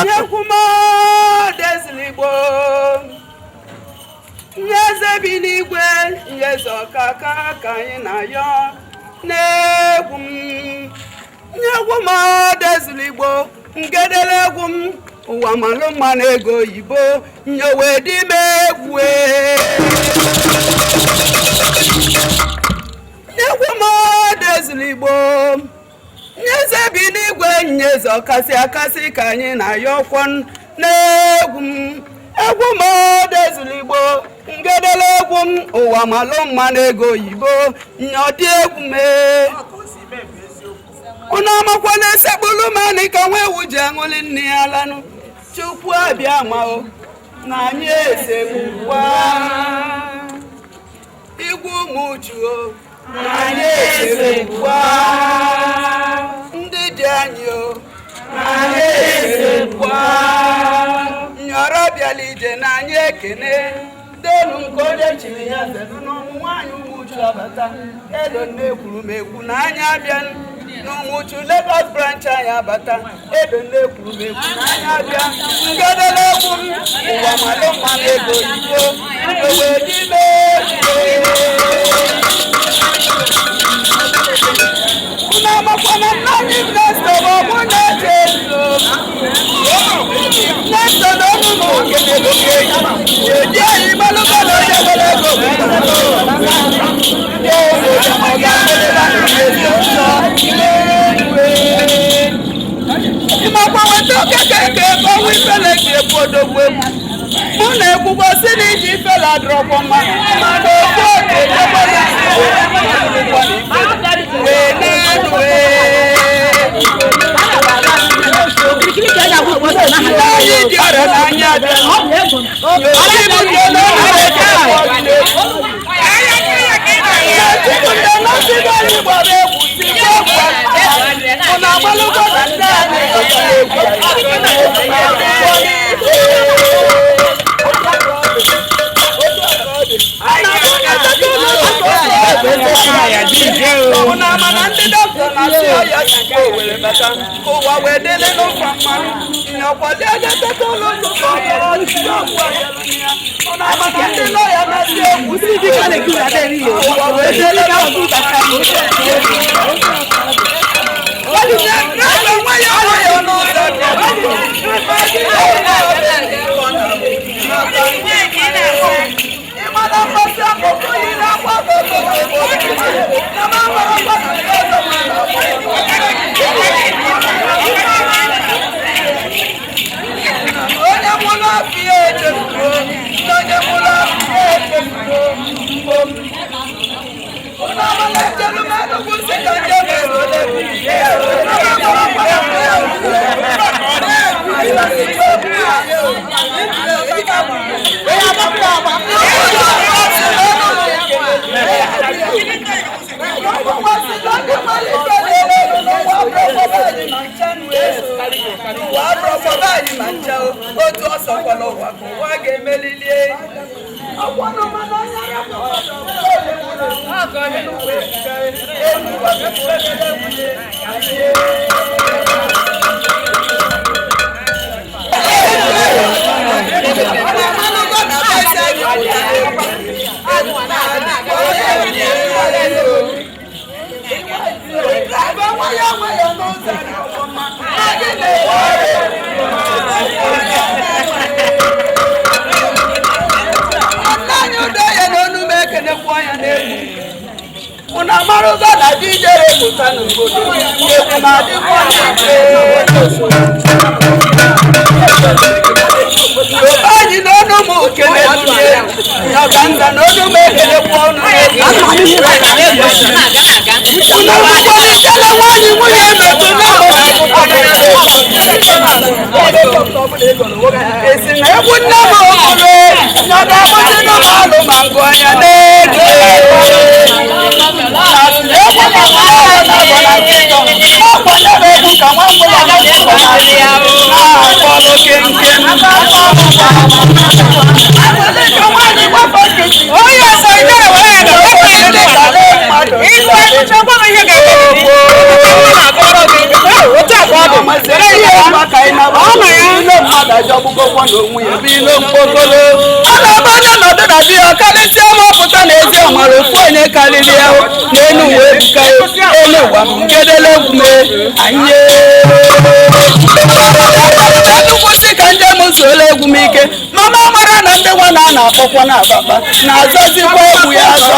Nyekuma Desligbo Nyeze biligwe Nyeze ọkaka ka anyị na-ayọ n'egwu m Nyekuma Desligbo ngedere egwu m ụwa malụ mma n'ego oyibo nyowe dị m egwu Nyekuma Desligbo Nyeze biligwe nyeze ọkasị akasị ka anyị na-ayọkwa n'egwu m egwu m Desligbo ngedere egwu m ụwa malụ mma n'ego oyibo nyọdị egwu m unu amakwa na-esekpulu mani ka nwa ewu ji aṅụli nne ya lanụ Chukwu abịa ma na anyị esekpukwa igwu ụmụchuo na anyị esekpukwa ndị dị anyị o na anyị esekpukwa nyọrọ bịala ije na anyị ekene donu nke onye chiri ya zedu n'ọnwụ nwaanyị ụmụchu abata elo nne kwuru m ekwu na anyị abịa n'ụmụchu Lagos branch anyị abata elo nne kwuru m ekwu na anyị abịa ngedere egwu m ụwa malụ mma n'ego oyibo ewe n'ime unu amakwana nna anyị Nesto bụ ọmụ na-eche elo Nesto na ọnụ na ogene eji anyị gbalụgbalụ onye nwere ego ịmakwa weta okekeke ebe ọnwa ifele ji ebodogbu egwu mụ na ekwugosi na iji ifele adọrọkwa mma mana okwu oge ejegbara wee n'elu anyị dị ọrịa n'anya abịa mana ndị dọkịta na-asị ọya chukwu owere bata ụwa wee dele n'ụfa mmanụ nyakwado ejeteta ụlọ nnukwu ọbịara ọchịchị ọgwụ ya mana ndị lọya na-asị egwu ụwa wee dele n'ụfa mmanụ nwayọ nwayọ n'ụzọ ịmana mmasị akụkụ yi na-akwa onye mụlọ afịa echefuo onye mụlọ afịa echefuo unu amala echelu mmadụ kwụsị ka ndị mere ole otu ọsọ kwala ụwa ka ụwa ga-emelilie una maruga na dijere kutana ngodo ye ma di kwa ani no no mo kele tuye ya ganda no no me kele kwa no una ko ni kala wani mo ye me to na esina e bunna mo ko na da mo se no malo mango ya ne Oh, Mama mara na ndị nwa na-akpọkwa na ababa na-azọzikwa egwu ya azọ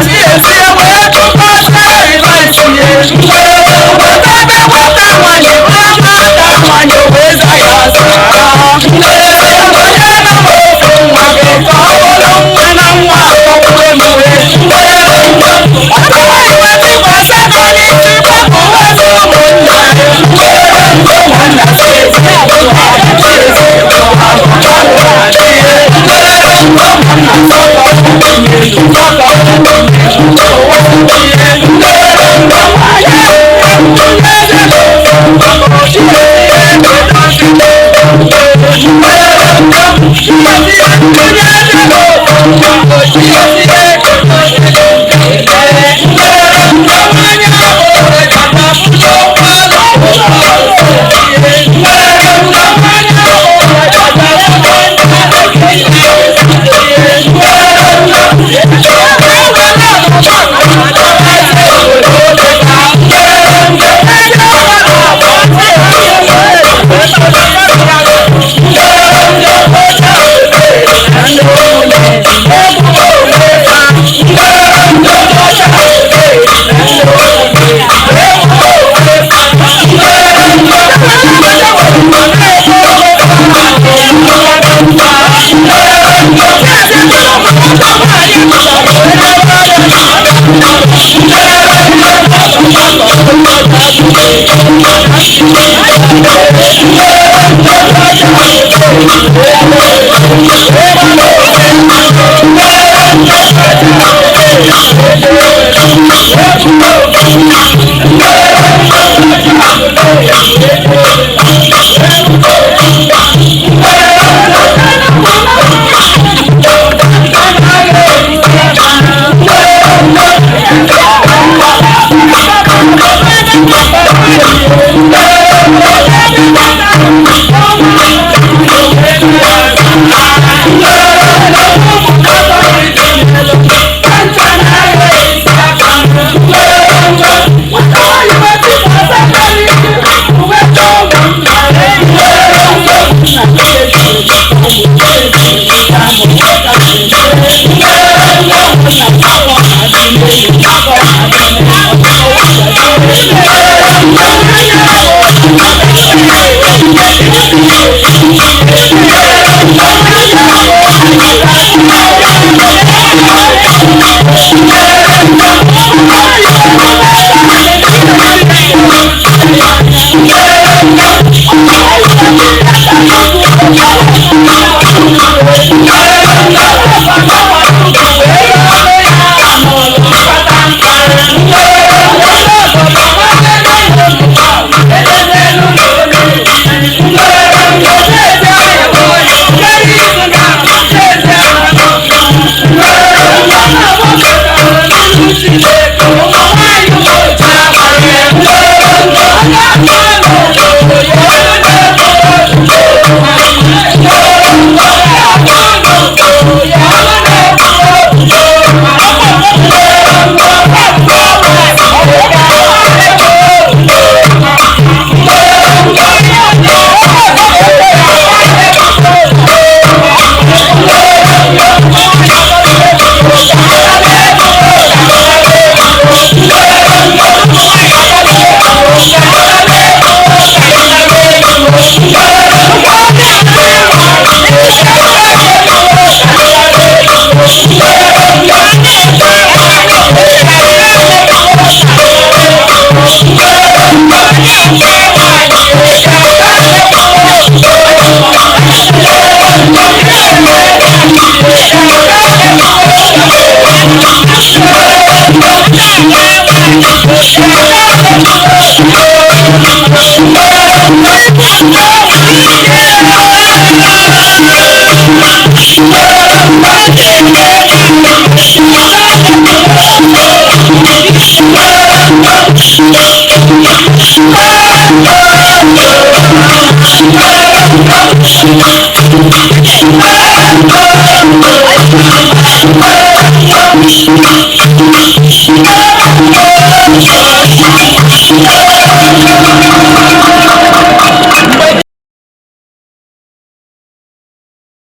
Yes,